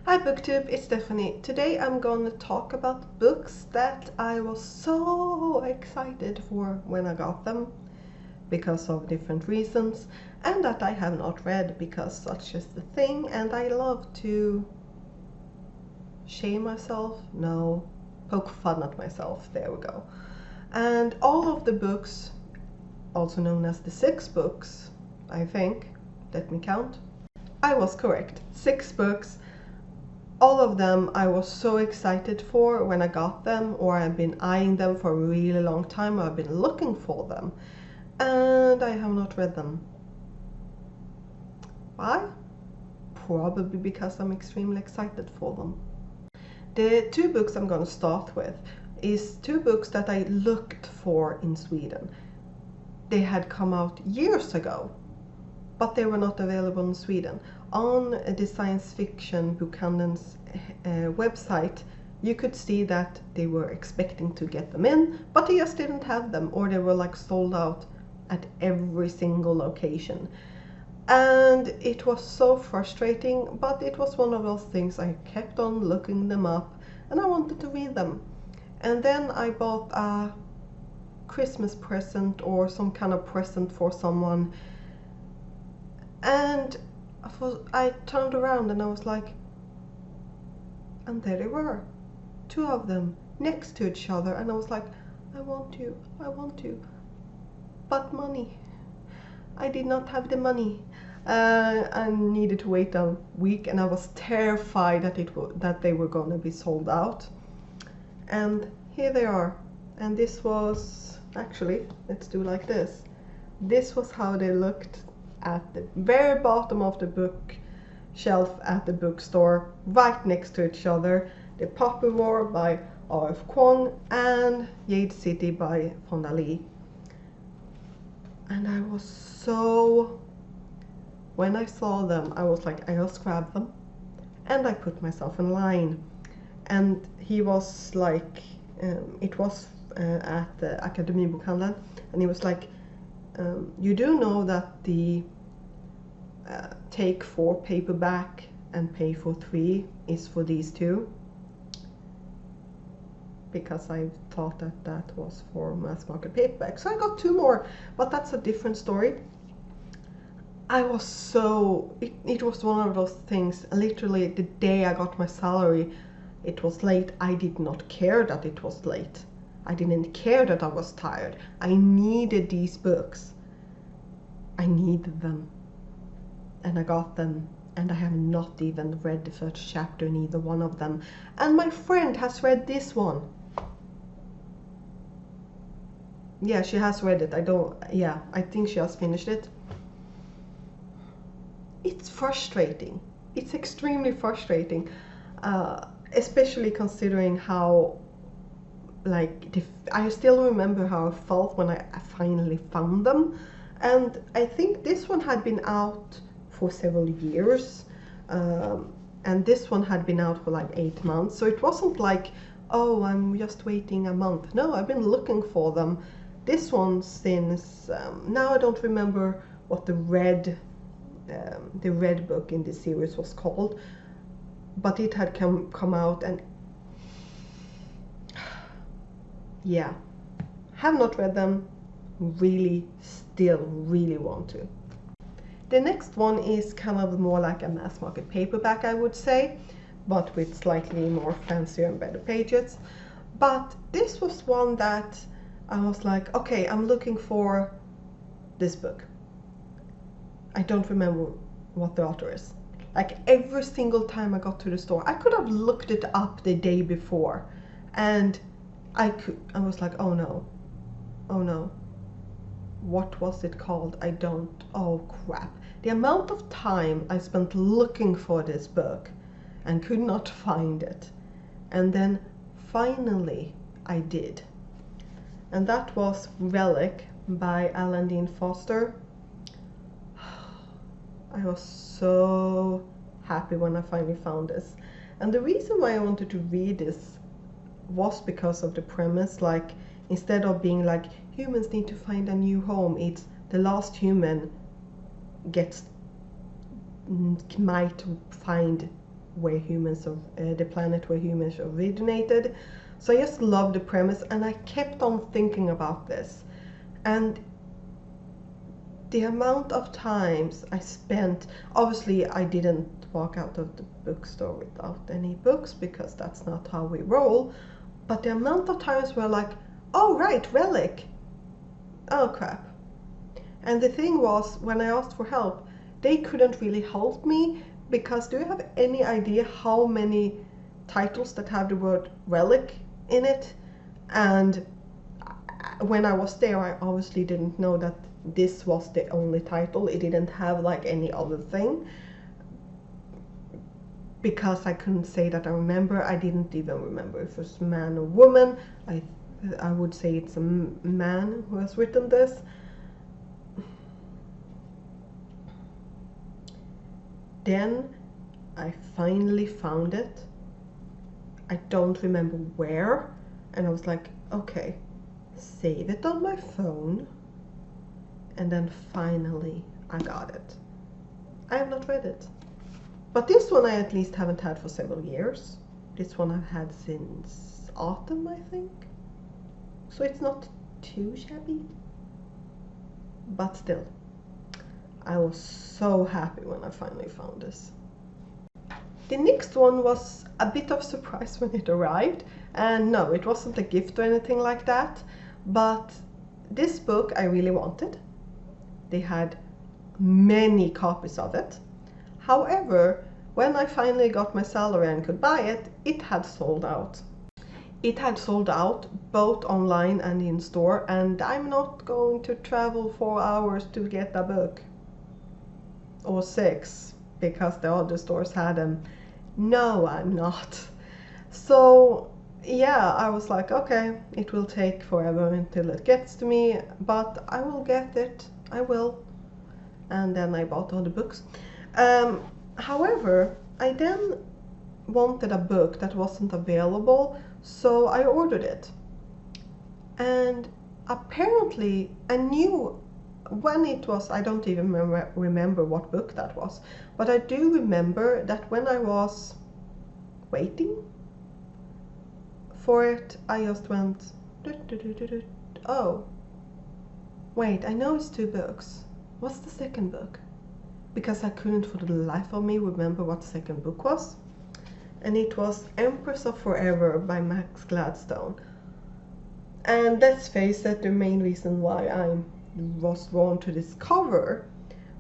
Hi Booktube, it's Stephanie. Today I'm gonna talk about books that I was so excited for when I got them because of different reasons, and that I have not read because such is the thing, and I love to shame myself, no, poke fun at myself, there we go. And all of the books, also known as the 6 books, I think, let me count. I was correct, 6 books. All of them I was so excited for when I got them, or I've been eyeing them for a really long time, or I've been looking for them, and I have not read them. Why? Probably because I'm extremely excited for them. The 2 books I'm gonna start with is 2 books that I looked for in Sweden. They had come out years ago, but they were not available in Sweden. On the science fiction bookhandel's website, you could see that they were expecting to get them in, but they just didn't have them, or they were like sold out at every single location. And it was so frustrating, but it was one of those things I kept on looking them up, and I wanted to read them. And then I bought a Christmas present or some kind of present for someone, and I turned around and I was like, and there they were, 2 of them next to each other, and I was like, I want to, but money. I did not have the money. I needed to wait a week, and I was terrified that they were gonna be sold out. And here they are. And this was, actually, let's do like this. This was how they looked at the very bottom of the bookshelf at the bookstore, right next to each other. The Poppy War by R.F. Kuang and Jade City by Fonda Lee. And I was so, when I saw them, I was like, I just grabbed them and I put myself in line. And he was like, it was at the Akademibokhandeln, and he was like, you do know that the take 4 paperback and pay for 3 is for these 2? Because I thought that was for mass market paperback. So I got 2 more, but that's a different story. I was so, it was one of those things, literally the day I got my salary, it was late. I did not care that it was late. I didn't care that I was tired. I needed these books. I needed them. And I got them, and I have not even read the first chapter in either one of them. And my friend has read this one. Yeah, she has read it. I think she has finished it. It's frustrating. It's extremely frustrating, especially considering how, like, I still remember how I felt when I finally found them. And I think this one had been out for several years, and this one had been out for like 8 months, so it wasn't like, oh, I'm just waiting a month. No, I've been looking for them. This one since, now I don't remember what the red book in this series was called, but it had come out, and yeah, have not read them, still really want to. The next one is kind of more like a mass market paperback, I would say, but with slightly more fancier and better pages. But this was one that I was like, okay, I'm looking for this book. I don't remember what the author is. Like, every single time I got to the store, I could have looked it up the day before, and I was like, oh no, what was it called? Oh crap. The amount of time I spent looking for this book and could not find it. And then finally I did. And that was Relic by Alan Dean Foster. I was so happy when I finally found this. And the reason why I wanted to read this was because of the premise. Like, instead of being like, humans need to find a new home, it's the last human might find where the planet where humans originated. So I just loved the premise, and I kept on thinking about this. And the amount of times I spent, obviously I didn't walk out of the bookstore without any books, because that's not how we roll, but the amount of times where like, oh right, Relic, oh crap. And the thing was, when I asked for help, they couldn't really help me, because do you have any idea how many titles that have the word Relic in it? And when I was there, I obviously didn't know that this was the only title. It didn't have like any other thing, because I couldn't say that I remember. I didn't even remember if it was man or woman. I would say it's a man who has written this. Then I finally found it. I don't remember where, and I was like, okay, save it on my phone. And then finally I got it. I have not read it, but this one I at least haven't had for several years. This one I've had since autumn, I think, so it's not too shabby. But still, I was so happy when I finally found this. The next one was a bit of a surprise when it arrived, and no, it wasn't a gift or anything like that, but this book I really wanted. They had many copies of it. However, when I finally got my salary and could buy it, it had sold out. It had sold out both online and in store, and I'm not going to travel 4 hours to get a book. Or 6, because the other stores had them. No, I'm not. So yeah, I was like, okay, it will take forever until it gets to me, but I will get it. I will. And then I bought all the books. However, I then wanted a book that wasn't available, so I ordered it. And apparently I knew when it was. I don't even remember what book that was, but I do remember that when I was waiting for it, I just went, oh wait, I know it's 2 books. What's the second book? Because I couldn't for the life of me remember what the second book was. And it was Empresa Forever by Max Gladstone. And let's face it, the main reason why I was drawn to this cover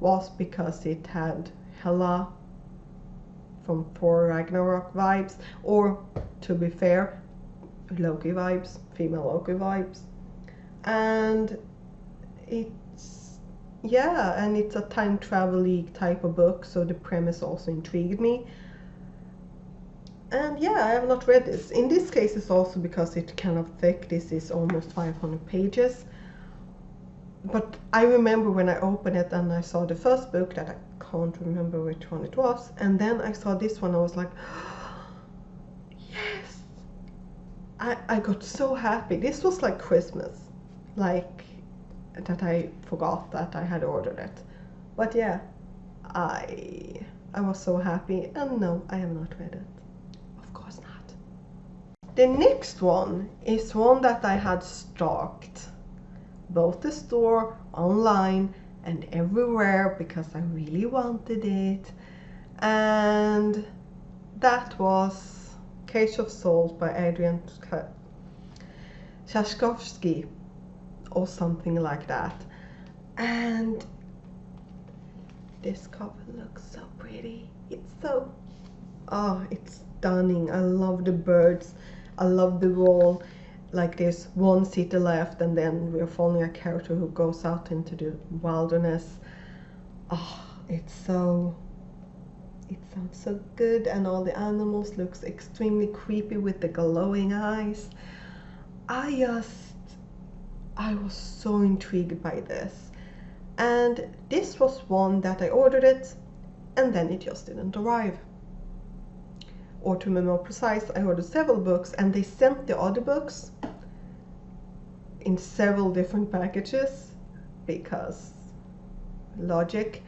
was because it had Hela from Thor Ragnarok vibes, or to be fair, Loki vibes, female Loki vibes. And it's, yeah, and it's a time travel type of book, so the premise also intrigued me. And yeah, I have not read this. In this case, it's also because it's kind of thick. This is almost 500 pages. But I remember when I opened it and I saw the first book, that I can't remember which one it was, and then I saw this one, I was like, yes! I got so happy. This was like Christmas, like that I forgot that I had ordered it. But yeah, I was so happy, and no, I have not read it. Of course not. The next one is one that I had stalked both the store, online, and everywhere because I really wanted it, and that was Cage of Souls by Adrian Tchaikovsky or something like that. And this cover looks so pretty. It's so, oh, it's stunning. I love the birds, I love the wall. Like there's one city left, and then we're following a character who goes out into the wilderness. Oh, it sounds so good, and all the animals looks extremely creepy with the glowing eyes. I was so intrigued by this, and this was one that I ordered it, and then it just didn't arrive. Or to be more precise, I ordered several books, and they sent the other books in several different packages, because logic.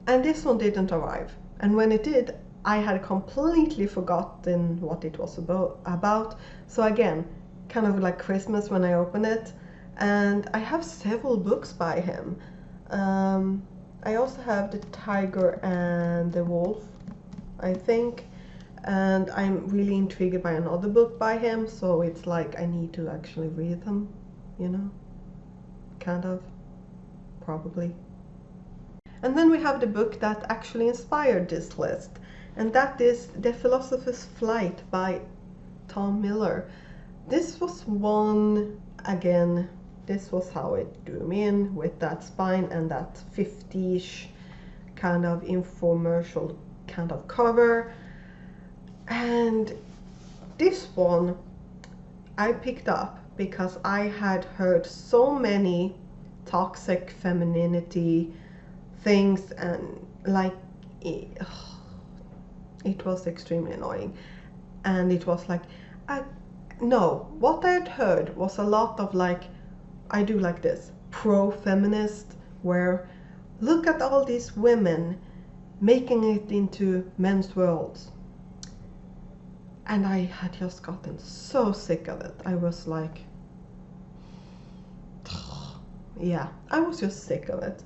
And this one didn't arrive. And when it did, I had completely forgotten what it was about. So again, kind of like Christmas when I open it. And I have several books by him. I also have The Tiger and the Wolf, I think. And I'm really intrigued by another book by him, so it's like I need to actually read them, you know? Kind of. Probably. And then we have the book that actually inspired this list, and that is The Philosopher's Flight by Tom Miller. This was one, again, this was how it drew me in, with that spine and that 50-ish kind of infomercial kind of cover. And this one I picked up because I had heard so many toxic femininity things, and like it was extremely annoying. And it was like, no, what I had heard was a lot of like, I do like this, pro-feminist, where look at all these women making it into men's worlds. And I had just gotten so sick of it. I was like, yeah, I was just sick of it.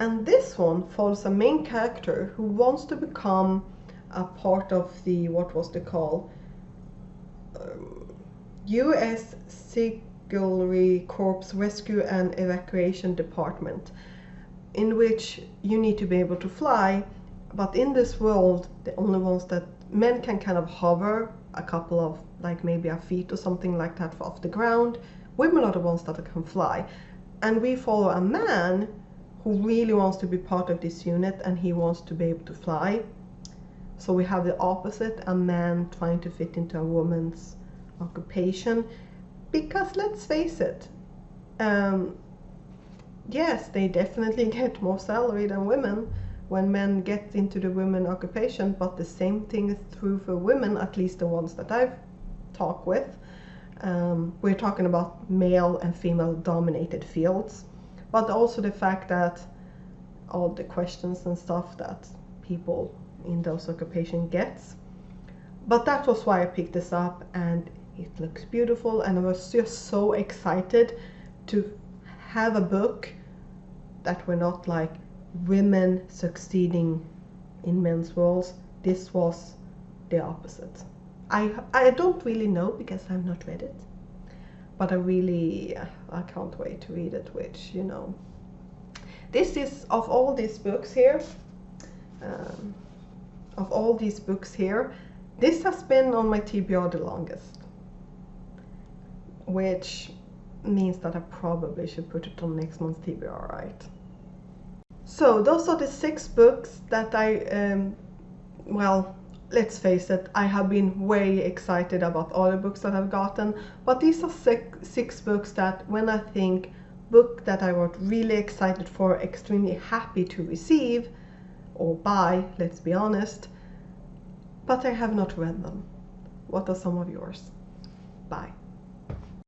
And this one follows a main character who wants to become a part of the, what was it called? U.S. Signalry Corps Rescue and Evacuation Department, in which you need to be able to fly, but in this world, the only ones that men can kind of hover a couple of, like maybe a feet or something like that off the ground. Women are the ones that can fly. And we follow a man who really wants to be part of this unit, and he wants to be able to fly. So we have the opposite, a man trying to fit into a woman's occupation. Because let's face it, yes, they definitely get more salary than women when men get into the women occupation, but the same thing is true for women, at least the ones that I've talked with. We're talking about male and female dominated fields, but also the fact that all the questions and stuff that people in those occupations gets. But that was why I picked this up, and it looks beautiful, and I was just so excited to have a book that were not like women succeeding in men's roles. This was the opposite. I don't really know because I've not read it, but I can't wait to read it, which, you know, this is, of all these books here, this has been on my TBR the longest, which means that I probably should put it on next month's TBR, right? So those are the 6 books that well, let's face it, I have been way excited about all the books that I've gotten, but these are 6 books that, when I think book that I was really excited for, extremely happy to receive or buy, let's be honest, but I have not read them. What are some of yours? Bye.